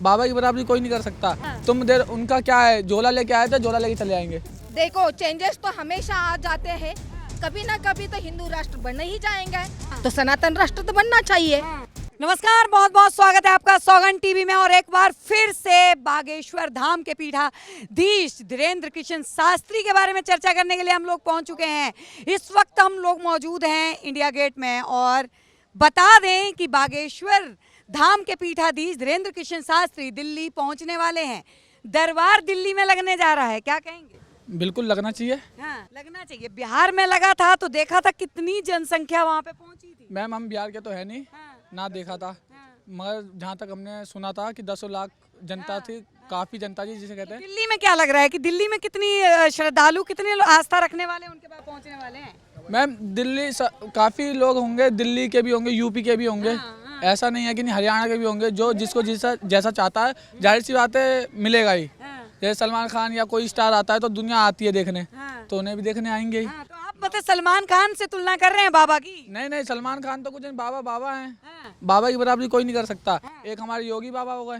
बाबा की बराबरी कोई नहीं कर सकता। तुम देर उनका क्या है, झोला लेके आए थे, झोला लेके चले आएंगे। देखो चेंजेस तो हमेशा आ जाते हैं, कभी ना कभी तो हिंदू राष्ट्र बनने ही जाएंगे, तो सनातन राष्ट्र तो बनना चाहिए। नमस्कार, बहुत बहुत स्वागत है आपका सौगंध टीवी में। और एक बार फिर से बागेश्वर धाम के पीठाधीश धीरेंद्र कृष्ण शास्त्री के बारे में चर्चा करने के लिए हम लोग पहुंच चुके हैं। इस वक्त हम लोग मौजूद हैं इंडिया गेट में और बता दें कि बागेश्वर धाम के पीठाधीश धीरेंद्र कृष्ण शास्त्री दिल्ली पहुंचने वाले हैं। दरबार दिल्ली में लगने जा रहा है, क्या कहेंगे? बिल्कुल लगना चाहिए। हाँ, लगना चाहिए। बिहार में लगा था तो देखा था कितनी जनसंख्या वहाँ पे पहुंची थी। मैम हम बिहार के तो है नहीं, हाँ, ना देखा था, मगर जहाँ तक हमने सुना था कि 10 लाख जनता थी, काफी जनता जी जिसे कहते हैं। दिल्ली में क्या लग रहा है कि दिल्ली में कितनी श्रद्धालु, कितने आस्था रखने वाले उनके पास पहुंचने वाले हैं? मैम दिल्ली काफी लोग होंगे, दिल्ली के भी होंगे, यूपी के भी होंगे। ऐसा नहीं है कि नहीं, हरियाणा के भी होंगे। जो जिसको जैसा चाहता है, जाहिर सी बात है मिलेगा ही। जैसे सलमान खान या कोई स्टार आता है तो दुनिया आती है देखने, तो उन्हें भी देखने आएंगे ही। तो आप मतलब सलमान खान से तुलना कर रहे हैं बाबा की? नहीं, सलमान खान तो कुछ नहीं, बाबा हैं। बाबा की बराबरी कोई नहीं कर सकता। एक हमारे योगी बाबा हो गए,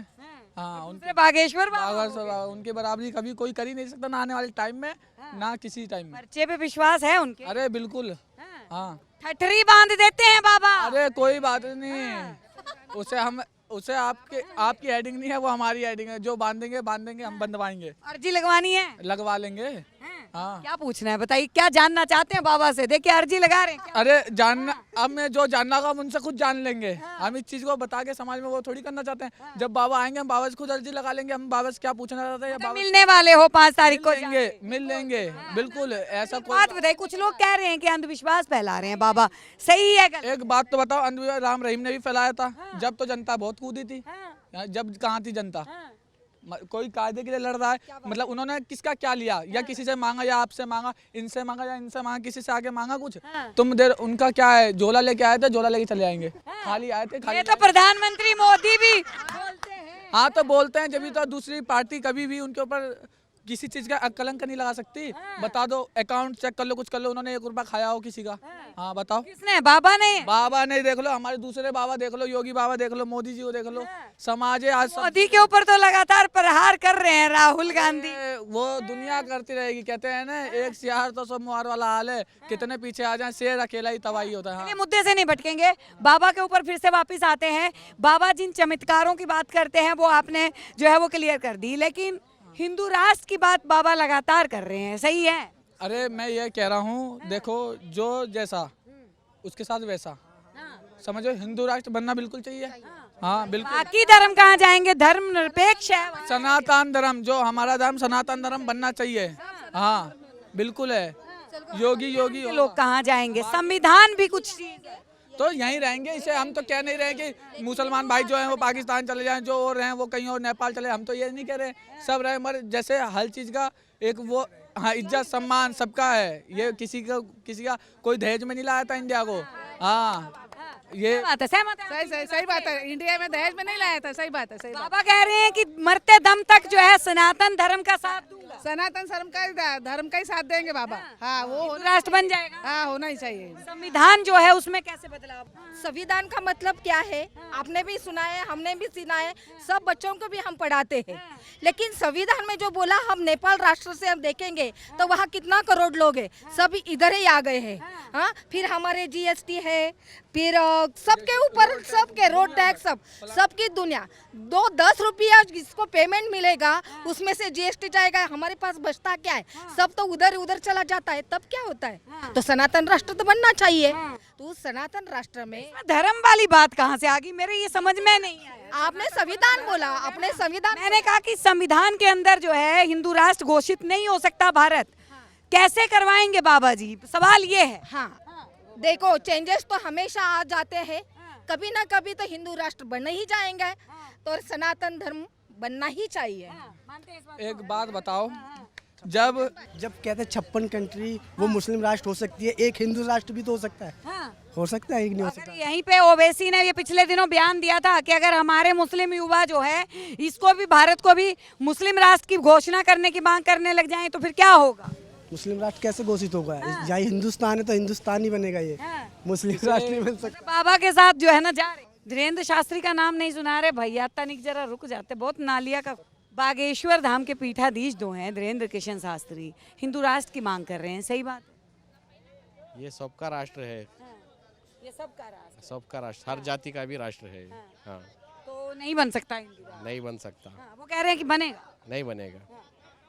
हाँ, उनसे बागेश्वर बाबा उनकी बराबरी कभी कोई कर ही नहीं सकता, ना आने वाले टाइम में, ना किसी टाइम में। पर्चे पे विश्वास है उनके? अरे बिल्कुल, हाँ। ठठरी बांध देते हैं बाबा। अरे कोई बात नहीं, उसे आपकी हेडिंग नहीं है, वो हमारी हेडिंग है। जो बांधेंगे हम बंधवाएंगे। अर्जी लगवानी है? लगवा लेंगे। हाँ। क्या पूछना है बताइए, क्या जानना चाहते हैं बाबा से? देखिए अर्जी लगा रहे हैं क्या? अरे जानना, अब मैं जो जानना होगा हम उनसे खुद जान लेंगे। हम इस चीज को बता के समाज में वो थोड़ी करना चाहते हैं। जब बाबा आएंगे हम बाबा से खुद अर्जी लगा लेंगे। हम बाबा से क्या पूछना चाहते हैं, मतलब मिलने वाले हो 5 तारीख को? मिल लेंगे बिल्कुल। ऐसा कोई बात बताइए, कुछ लोग कह रहे हैं कि अंधविश्वास फैला रहे हैं बाबा, सही है गलत? एक बात तो बताओ, अंधविश्वास राम रहीम ने भी फैलाया था। जब तो जनता बहुत कूदी थी, जब कहाँ थी जनता? कोई कायदे के लिए लड़ रहा है, मतलब उन्होंने किसका क्या लिया? या किसी से मांगा, या आपसे मांगा, इनसे मांगा, या इनसे मांगा, किसी से आगे मांगा कुछ? तुम देर उनका क्या है, झोला लेके आए थे, झोला लेके चले आएंगे। खाली आए थे, खाली। ये तो प्रधानमंत्री मोदी भी बोलते हैं। हाँ तो बोलते हैं, जब तो दूसरी पार्टी कभी भी उनके ऊपर किसी चीज का कलंक नहीं लगा सकती। बता दो, अकाउंट चेक कर लो, कुछ कर लो, उन्होंने 1 रुपया खाया हो किसी का? हाँ बताओ। किसने? बाबा ने? बाबा नहीं, देख लो हमारे दूसरे बाबा देख लो, योगी बाबा देख लो, मोदी जी को देख लो। समाज है आज मोदी के ऊपर तो लगातार प्रहार कर रहे हैं राहुल गांधी। वो दुनिया करती रहेगी। कहते हैं ना, एक सियार तो सब मुहार वाला हाल है। कितने पीछे आ जाए, शेर अकेला ही तबाही होता है। ये मुद्दे से नहीं भटकेंगे, बाबा के ऊपर फिर से वापस आते हैं। बाबा जिन चमत्कारों की बात करते हैं वो आपने जो है वो क्लियर कर दी, लेकिन हिंदू राष्ट्र की बात बाबा लगातार कर रहे हैं, सही है? अरे मैं ये कह रहा हूँ, देखो जो जैसा उसके साथ वैसा, समझो। हिंदू राष्ट्र बनना बिल्कुल चाहिए। हाँ बिल्कुल। बाकी धर्म कहाँ जाएंगे? धर्म निरपेक्ष है। सनातन धर्म, जो हमारा धर्म सनातन धर्म बनना चाहिए। हाँ बिल्कुल है। योगी लोग कहाँ जाएंगे? संविधान भी कुछ चीज है। तो यहीं रहेंगे। इसे हम तो कह नहीं रहे कि मुसलमान भाई जो हैं वो पाकिस्तान चले जाएं, जो और हैं वो कहीं और नेपाल चले। हम तो ये नहीं कह रहे, सब रहे। मगर जैसे हर चीज का एक वो, हाँ, इज्जत सम्मान सबका है। ये किसी का कोई दहेज में नहीं लाया था इंडिया को। हाँ ये बात है, सहमत है? सही बात है। इंडिया में दहेज में नहीं लाया था, सही बात है, सही बात। बाबा कह रहे हैं कि मरते दम तक जो है सनातन धर्म का साथ दूंगा। सनातन धर्म का ही साथ देंगे बाबा। हाँ वो राष्ट्र बन जाएगा। हाँ होना ही चाहिए। संविधान जो है उसमें कैसे बदलाव? संविधान का मतलब क्या है, आपने भी सुना है, हमने भी सुना है, सब बच्चों को भी हम पढ़ाते हैं। लेकिन संविधान में जो बोला, हम नेपाल राष्ट्र से हम देखेंगे तो वहाँ कितना करोड़ लोग हैं, सब इधर ही आ गए हैं। हाँ, फिर हमारे जीएसटी है, फिर सबके ऊपर, सबके रोड टैक्स, सबकी दुनिया। 10 रुपया जिसको पेमेंट मिलेगा उसमें से जीएसटी जाएगा, हमारे पास बचता क्या है? सब तो उधर चला जाता है, तब क्या होता है? तो सनातन राष्ट्र तो बनना चाहिए। तो सनातन राष्ट्र में धर्म वाली बात कहाँ से आ गई? मेरे ये समझ में नहीं आया। आपने संविधान बोला, अपने संविधान, मैंने कहा कि संविधान के अंदर जो है हिंदू राष्ट्र घोषित नहीं हो सकता भारत। कैसे करवाएंगे बाबा जी? सवाल ये है। हाँ देखो चेंजेस तो हमेशा आ जाते हैं, कभी ना कभी तो हिंदू राष्ट्र बनने ही जाएंगे, तो सनातन धर्म बनना ही चाहिए। एक बात बताओ, जब कहते हैं 56 कंट्री वो मुस्लिम राष्ट्र हो सकती है, एक हिंदू राष्ट्र भी तो हो सकता है। हो सकता है, एक नहीं हो सकता? यहीं पे ओवैसी ने ये पिछले दिनों बयान दिया था कि अगर हमारे मुस्लिम युवा जो है इसको भी, भारत को भी मुस्लिम राष्ट्र की घोषणा करने की मांग करने लग जाएं तो फिर क्या होगा? मुस्लिम राष्ट्र कैसे घोषित होगा? यहाँ हिंदुस्तान है तो हिंदुस्तान ही बनेगा, ये मुस्लिम राष्ट्र नहीं बन सकता। बाबा के साथ जो है ना जा रहे। धीरेन्द्र शास्त्री का नाम नहीं सुना रहे भैया, तनिक जरा रुक जाते, बहुत नालिया का। बागेश्वर धाम के पीठाधीश जो हैं धीरेन्द्र किशन शास्त्री, हिंदू राष्ट्र की मांग कर रहे हैं, सही बात है? ये सबका राष्ट्र है, ये सबका राष्ट्र, सबका राष्ट्र, हर जाति का भी राष्ट्र है। हाँ, तो नहीं बन सकता हिंदू राष्ट्र? नहीं बन सकता, वो कह रहे हैं कि बनेगा, नहीं बनेगा।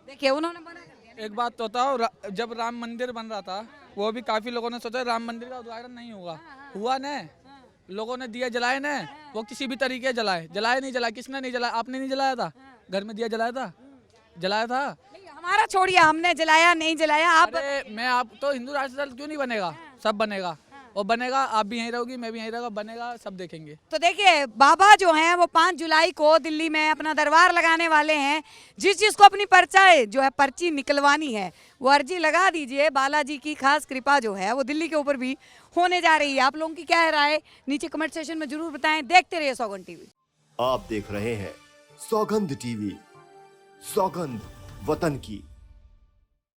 देखिए उन्होंने मना कर दिया। एक बात तो बताओ, जब राम मंदिर बन रहा था वो भी काफी लोगों ने सोचा राम मंदिर का उद्घाटन नहीं होगा, हुआ न, लोगों ने दिया जलाए न, वो किसी भी तरीके जलाए, नहीं जलाए, किसने नहीं जलाया? आपने नहीं जलाया था? घर में दिया जलाया था? जलाया था? नहीं, हमारा छोड़िए, हमने जलाया नहीं जलाया, आप अरे मैं आप तो हिंदू राष्ट्र दल क्यों नहीं बनेगा? सब बनेगा, और बनेगा, आप भी यहीं रहोगी, मैं भी यहीं रहूंगा, बनेगा, सब देखेंगे। तो देखिए बाबा जो हैं वो 5 जुलाई को दिल्ली में अपना दरबार लगाने वाले हैं। जिस चीज को अपनी पर्ची निकलवानी है वो अर्जी लगा दीजिए, बालाजी की खास कृपा जो है वो दिल्ली के ऊपर भी होने जा रही है। आप लोगों की क्या राय नीचे कमेंट सेक्शन में जरूर बताएं। देखते रहिए सौगंध टीवी। आप देख रहे हैं सौगंध टीवी, सौगंध वतन की।